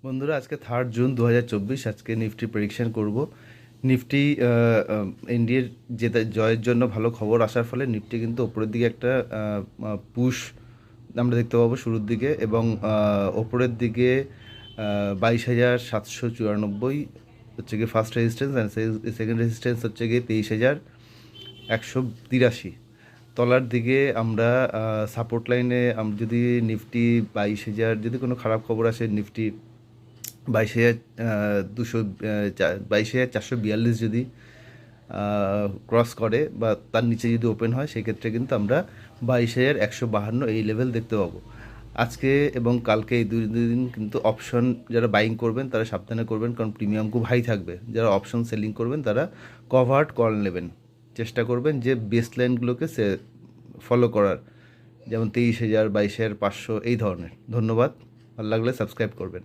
বন্ধুরা, আজকে 3 জুন 2024। আজকে নিফটি প্রেডিকশন করব। নিফটি ইন্ডিয়ার জয়ের জন্য ভালো খবর আসার ফলে নিফটি কিন্তু ওপরের দিকে একটা পুশ আমরা দেখতে পাবো শুরুর দিকে, এবং ওপরের দিকে 22,794 হচ্ছে গিয়ে first resistance, and second resistance হচ্ছে গিয়ে 23,183। তলার দিকে আমরা সাপোর্ট লাইনে যদি নিফটি 22,000, যদি কোনো খারাপ খবর আসে নিফটি 22,442 যদি ক্রস করে বা তার নিচে যদি ওপেন হয়, সেক্ষেত্রে কিন্তু আমরা 22,152 এই লেভেল দেখতে পাবো। আজকে এবং কালকে এই দুই দিন কিন্তু অপশন যারা বাইং করবেন তারা সাবধানে করবেন, কারণ প্রিমিয়াম খুব হাই থাকবে। যারা অপশন সেলিং করবেন তারা কভার্ড কল নেবেন, চেষ্টা করবেন যে বেস্ট লাইনগুলোকে ফলো করার, যেমন 23,000, 22,500 এই ধরনের। ধন্যবাদ, ভালো লাগলে সাবস্ক্রাইব করবেন।